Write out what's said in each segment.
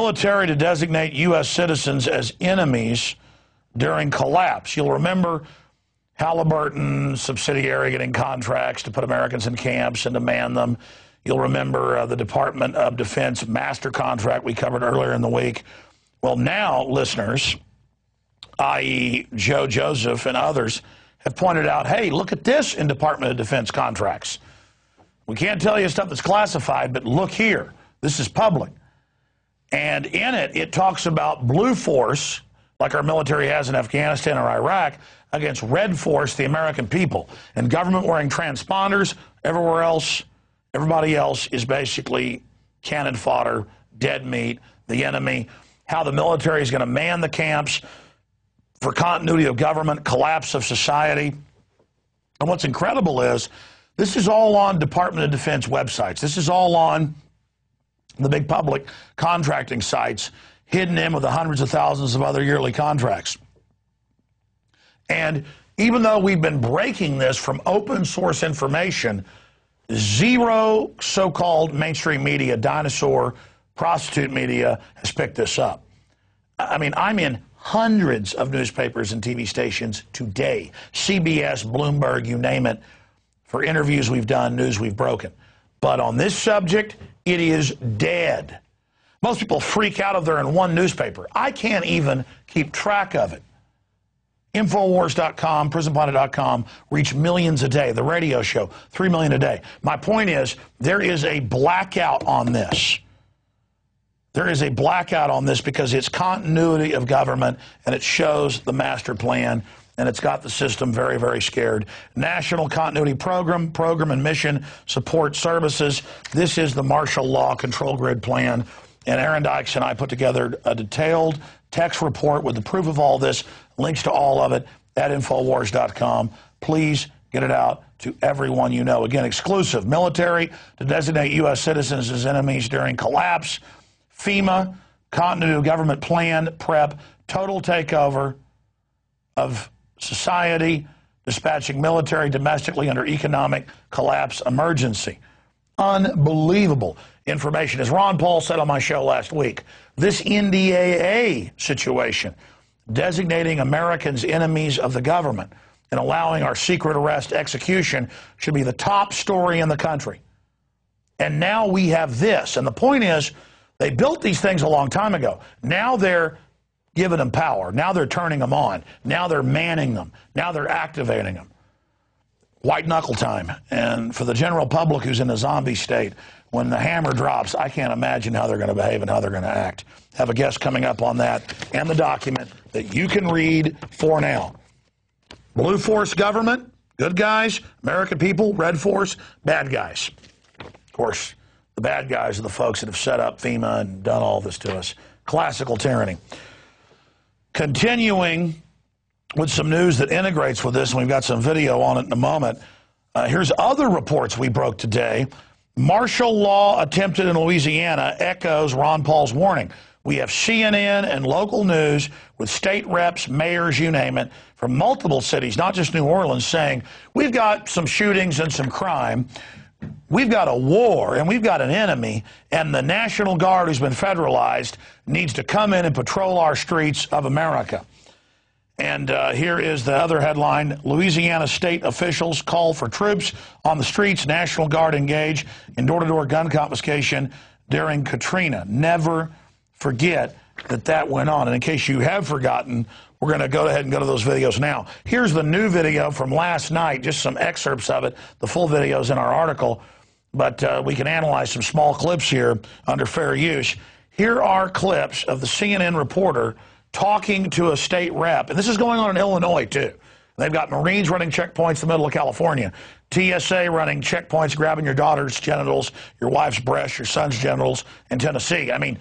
military to designate U.S. citizens as enemies during collapse. You'll remember Halliburton subsidiary getting contracts to put Americans in camps and to man them. You'll remember the Department of Defense master contract we covered earlier in the week. Well, now, listeners, i.e. Joe Joseph and others, have pointed out, hey, look at this in Department of Defense contracts. We can't tell you stuff that's classified, but look here. This is public. And in it, it talks about blue force, like our military has in Afghanistan or Iraq, against red force, the American people. And government wearing transponders, everywhere else, everybody else is basically cannon fodder, dead meat, the enemy. How the military is going to man the camps for continuity of government, collapse of society. And what's incredible is this is all on Department of Defense websites. This is all on the big public contracting sites, hidden in with the hundreds of thousands of other yearly contracts. And even though we've been breaking this from open source information, zero so-called mainstream media, dinosaur, prostitute media has picked this up. I mean, I'm in hundreds of newspapers and TV stations today, CBS, Bloomberg, you name it, for interviews we've done, news we've broken. But on this subject, it is dead. Most people freak out if they're in one newspaper. I can't even keep track of it. Infowars.com, prisonplanet.com reach millions a day. The radio show, 3 million a day. My point is, there is a blackout on this. There is a blackout on this because it's continuity of government, and it shows the master plan, and it's got the system very, very scared. National Continuity Program and Mission Support Services. This is the martial law control grid plan, and Aaron Dykes and I put together a detailed text report with the proof of all this, links to all of it at Infowars.com. Please get it out to everyone you know. Again, exclusive. Military to designate U.S. citizens as enemies during collapse. FEMA, continuity of government plan, prep, total takeover of society, dispatching military domestically under economic collapse emergency. Unbelievable information. As Ron Paul said on my show last week, this NDAA situation, designating Americans enemies of the government and allowing our secret arrest execution, should be the top story in the country. And now we have this. And the point is, they built these things a long time ago. Now they're giving them power. Now they're turning them on. Now they're manning them. Now they're activating them. White knuckle time. And for the general public who's in a zombie state, when the hammer drops, I can't imagine how they're going to behave and how they're going to act. Have a guest coming up on that and the document that you can read for now. Blue force government, good guys. American people, red force, bad guys. Of course, the bad guys are the folks that have set up FEMA and done all this to us. Classical tyranny. Continuing with some news that integrates with this, and we've got some video on it in a moment. Here's other reports we broke today. Martial law attempted in Louisiana echoes Ron Paul's warning. We have CNN and local news with state reps, mayors, you name it, from multiple cities, not just New Orleans, saying, we've got some shootings and some crime. We've got a war, and we've got an enemy, and the National Guard, who's been federalized, needs to come in and patrol our streets of America. And here is the other headline. Louisiana state officials call for troops on the streets, National Guard engage in door-to-door gun confiscation during Katrina. Never forget that that went on. And in case you have forgotten, we're going to go ahead and go to those videos now. Here's the new video from last night, just some excerpts of it. The full video's in our article, but we can analyze some small clips here under fair use. Here are clips of the CNN reporter talking to a state rep, and this is going on in Illinois, too. They've got Marines running checkpoints in the middle of California, TSA running checkpoints, grabbing your daughter's genitals, your wife's breasts, your son's genitals in Tennessee. I mean,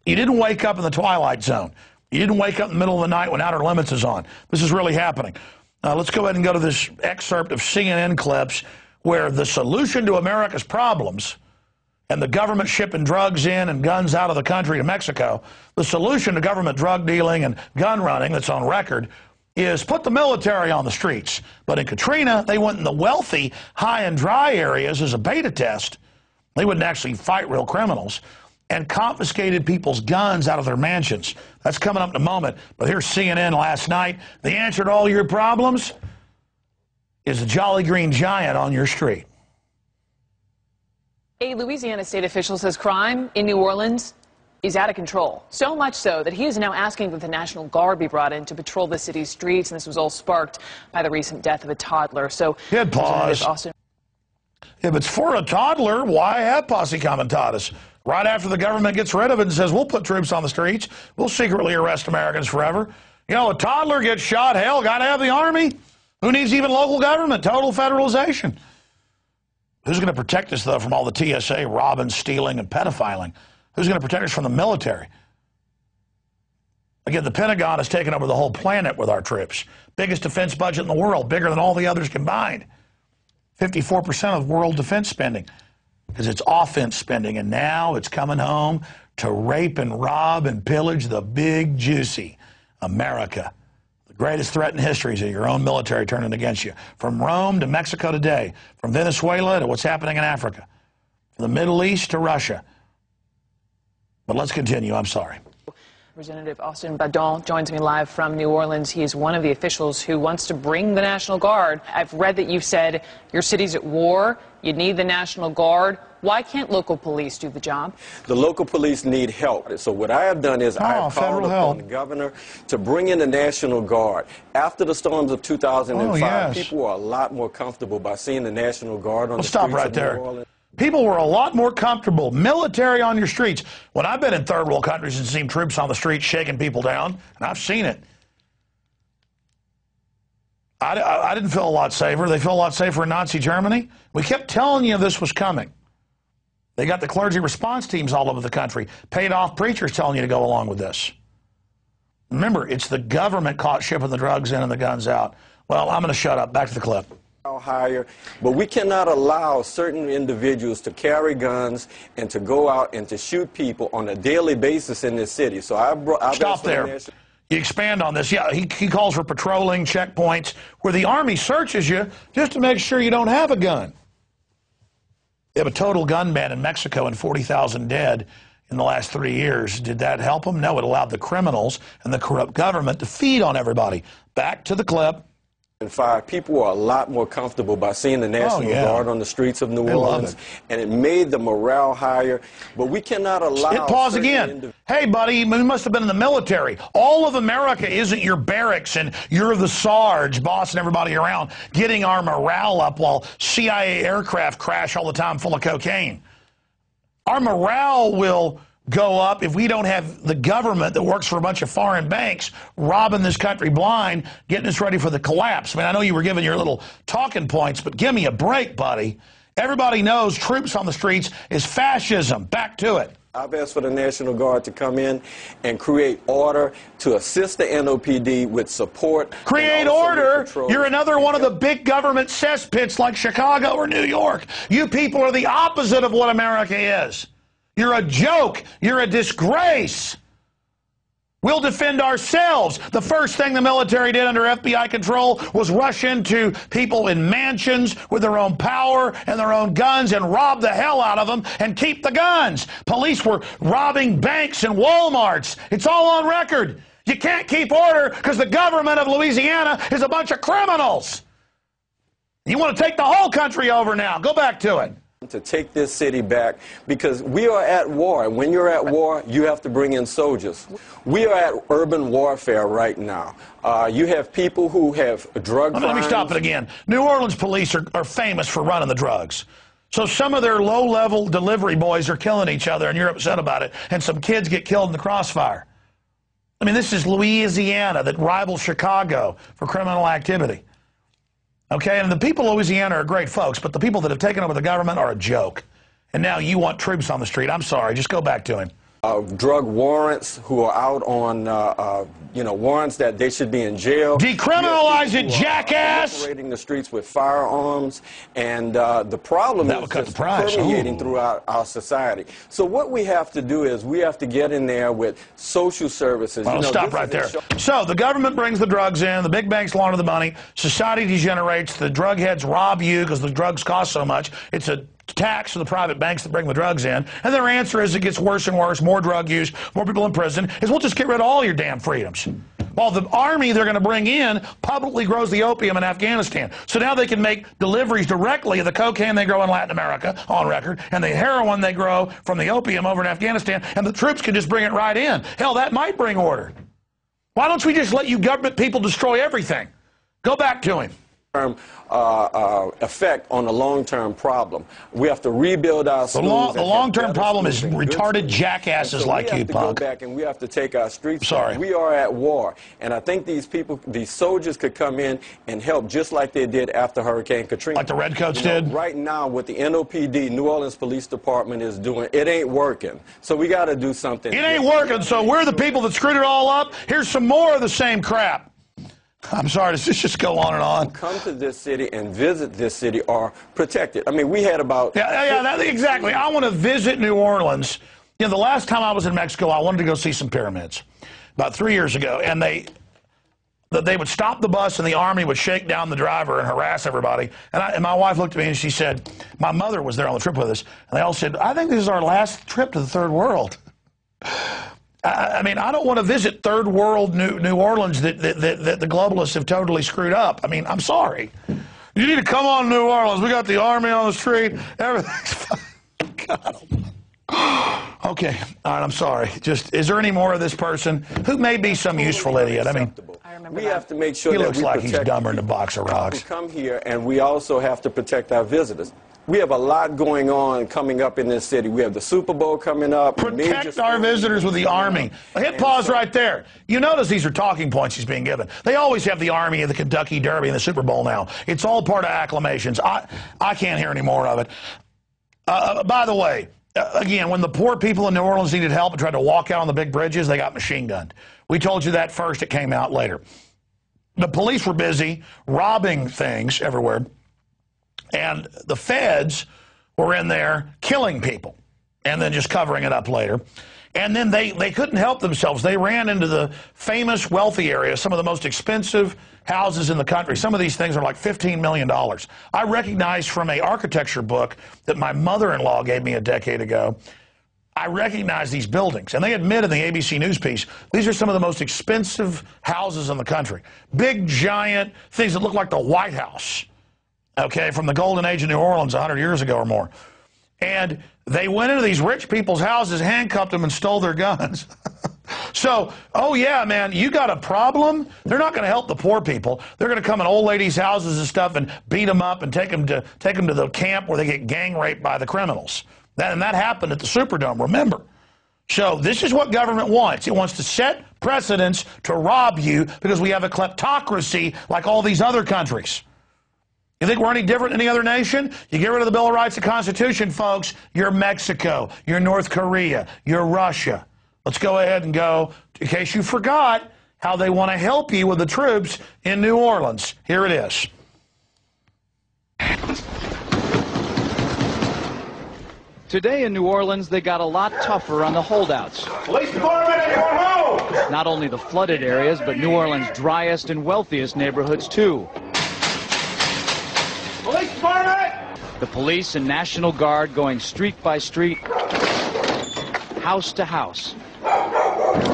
you didn't wake up in the twilight zone. You didn't wake up in the middle of the night when Outer Limits is on. This is really happening. Let's go ahead and go to this excerpt of CNN clips where the solution to America's problems and the government shipping drugs in and guns out of the country to Mexico, the solution to government drug dealing and gun running that's on record is put the military on the streets. But in Katrina, they went in the wealthy, high and dry areas as a beta test. They wouldn't actually fight real criminals. and confiscated people's guns out of their mansions. That's coming up in a moment. But here's CNN last night. The answer to all your problems is a Jolly Green Giant on your street. A Louisiana state official says crime in New Orleans is out of control. So much so that he is now asking that the National Guard be brought in to patrol the city's streets. And this was all sparked by the recent death of a toddler. So, good pause. If it's for a toddler, why have posse comitatus? Right after the government gets rid of it and says, we'll put troops on the streets, we'll secretly arrest Americans forever. You know, a toddler gets shot, hell, got to have the army. Who needs even local government? Total federalization. Who's going to protect us, though, from all the TSA robbing, stealing, and pedophiling? Who's going to protect us from the military? Again, the Pentagon has taken over the whole planet with our troops. Biggest defense budget in the world, bigger than all the others combined. 54% of world defense spending, because it's offense spending, and now it's coming home to rape and rob and pillage the big, juicy America. The greatest threat in history is your own military turning against you. From Rome to Mexico today, from Venezuela to what's happening in Africa, from the Middle East to Russia. But let's continue. I'm sorry. Representative Austin Badon joins me live from New Orleans. He is one of the officials who wants to bring the National Guard. I've read that you've said your city's at war. You need the National Guard. Why can't local police do the job? The local police need help. So what I have done is I have called upon the governor to bring in the National Guard. After the storms of 2005, people were a lot more comfortable by seeing the National Guard on the streets of New Orleans. People were a lot more comfortable. Military on your streets. When I've been in third world countries and seen troops on the streets shaking people down, and I've seen it, I didn't feel a lot safer. They feel a lot safer in Nazi Germany. We kept telling you this was coming. They got the clergy response teams all over the country, paid off preachers telling you to go along with this. Remember, it's the government caught shipping the drugs in and the guns out. Well, I'm going to shut up. Back to the clip. Higher, but we cannot allow certain individuals to carry guns and to go out and to shoot people on a daily basis in this city. So I've stop there. You expand on this. Yeah, he calls for patrolling checkpoints where the Army searches you just to make sure you don't have a gun. They have a total gun ban in Mexico and 40,000 dead in the last 3 years. Did that help them? No, it allowed the criminals and the corrupt government to feed on everybody. Back to the clip. People were a lot more comfortable by seeing the National Guard on the streets of New Orleans, and it made the morale higher. But we cannot allow... Pause again. Hey, buddy, you must have been in the military. All of America isn't your barracks and you're the Sarge bossing everybody around, getting our morale up while CIA aircraft crash all the time full of cocaine. Our morale will go up if we don't have the government that works for a bunch of foreign banks robbing this country blind, getting us ready for the collapse. I mean, I know you were giving your little talking points, but give me a break, buddy. Everybody knows troops on the streets is fascism. Back to it. I've asked for the National Guard to come in and create order to assist the NOPD with support. Create order? You're another one of the big government cesspits like Chicago or New York. You people are the opposite of what America is. You're a joke. You're a disgrace. We'll defend ourselves. The first thing the military did under FBI control was rush into people in mansions with their own power and their own guns and rob the hell out of them and keep the guns. Police were robbing banks and Walmarts. It's all on record. You can't keep order because the government of Louisiana is a bunch of criminals. You want to take the whole country over now. Go back to it. To take this city back, because we are at war, and when you're at war, you have to bring in soldiers. We are at urban warfare right now. You have people who have drug crimes. Let me stop it again. New Orleans police are famous for running the drugs. So some of their low-level delivery boys are killing each other, and you're upset about it, and some kids get killed in the crossfire. I mean, this is Louisiana that rivals Chicago for criminal activity. Okay, and the people of Louisiana are great folks, but the people that have taken over the government are a joke. And now you want troops on the street. I'm sorry, just go back to him. Drug warrants who are out on, warrants that they should be in jail. Decriminalize it, jackass! Operating the streets with firearms, and the problem is just permeating throughout our society. So what we have to do is we have to get in there with social services. Well, stop right there. So the government brings the drugs in, the big banks launder the money, society degenerates, the drug heads rob you because the drugs cost so much. It's a tax from the private banks that bring the drugs in. And their answer is it gets worse and worse, more drug use, more people in prison, is we'll just get rid of all your damn freedoms. While the army they're going to bring in publicly grows the opium in Afghanistan. So now they can make deliveries directly of the cocaine they grow in Latin America, on record, and the heroin they grow from the opium over in Afghanistan, and the troops can just bring it right in. Hell, that might bring order. Why don't we just let you government people destroy everything? Go back to him. Effect on the long-term problem. We have to rebuild our schools. The long-term problem is retarded jackasses like you, punk. We have to go back and we have to take our streets. Sorry. We are at war, and I think these people, these soldiers, could come in and help just like they did after Hurricane Katrina. Like the Redcoats did? Right now, what the NOPD, New Orleans Police Department, is doing, it ain't working. So we got to do something. It ain't working, so we're the people that screwed it all up. Here's some more of the same crap. I'm sorry, does this just go on and on? Come to this city and visit this city or protect it. I mean, we had about... Exactly. I want to visit New Orleans. You know, the last time I was in Mexico, I wanted to go see some pyramids about 3 years ago, and they would stop the bus and the army would shake down the driver and harass everybody. And my wife looked at me and she said, my mother was there on the trip with us, and they all said, I think this is our last trip to the third world. I mean, I don't want to visit third world New Orleans that the globalists have totally screwed up. I mean, I'm sorry. You need to come on New Orleans. We got the army on the street. Everything's fine. God. Okay. All right, I'm sorry. Just, is there any more of this person who may be some useful idiot? I mean, we have to make sure he that looks like he's dumber than a box of rocks. We come here, and we also have to protect our visitors. We have a lot going on coming up in this city. We have the Super Bowl coming up. Protect our visitors with the Army. Hit pause right there. You notice these are talking points he's being given. They always have the Army and the Kentucky Derby and the Super Bowl now. It's all part of acclamations. I can't hear any more of it. By the way, again, when the poor people in New Orleans needed help and tried to walk out on the big bridges, they got machine gunned. We told you that first. It came out later. The police were busy robbing things everywhere. And the feds were in there killing people and then just covering it up later. And then they couldn't help themselves. They ran into the famous wealthy areas, some of the most expensive houses in the country. Some of these things are like $15 million. I recognized from an architecture book that my mother-in-law gave me a decade ago, I recognize these buildings. And they admit in the ABC News piece, these are some of the most expensive houses in the country. Big, giant things that look like the White House. Okay, from the golden age of New Orleans 100 years ago or more. And they went into these rich people's houses, handcuffed them, and stole their guns. So, oh yeah, man, you got a problem? They're not going to help the poor people. They're going to come in old ladies' houses and stuff and beat them up and take them to the camp where they get gang raped by the criminals. And that happened at the Superdome, remember. So this is what government wants. It wants to set precedents to rob you because we have a kleptocracy like all these other countries. You think we're any different than any other nation? You get rid of the Bill of Rights, the Constitution, folks, you're Mexico, you're North Korea, you're Russia. Let's go ahead and go, in case you forgot, how they want to help you with the troops in New Orleans. Here it is. Today in New Orleans, they got a lot tougher on the holdouts. Police department, anyone home? Not only the flooded areas, but New Orleans' driest and wealthiest neighborhoods, too. Police department! The police and National Guard going street by street, house to house.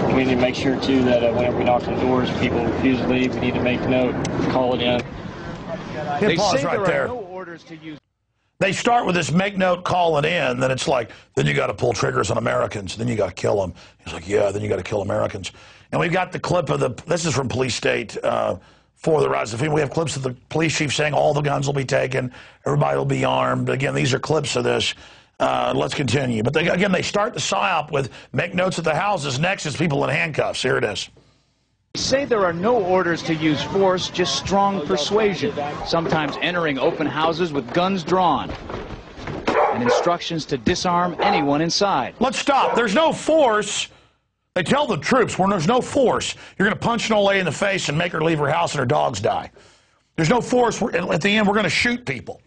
We need to make sure, too, that whenever we knock on the doors, people refuse to leave. We need to make note, call it in. They say there are no orders to use. They start with this make note, call it in, then it's like, then you got to pull triggers on Americans, then you got to kill them. He's like, yeah, then you got to kill Americans. And we've got the clip of this is from Police State, for the rise of FEMA. We have clips of the police chief saying all the guns will be taken, everybody will be armed. Again, these are clips of this. Let's continue. But again, they start the PSYOP with make notes at the houses. Next is people in handcuffs. Here it is. They say there are no orders to use force, just strong persuasion, sometimes entering open houses with guns drawn, and instructions to disarm anyone inside. Let's stop. There's no force. They tell the troops, when there's no force, you're going to punch an old lady in the face and make her leave her house and her dogs die. There's no force. At the end, we're going to shoot people.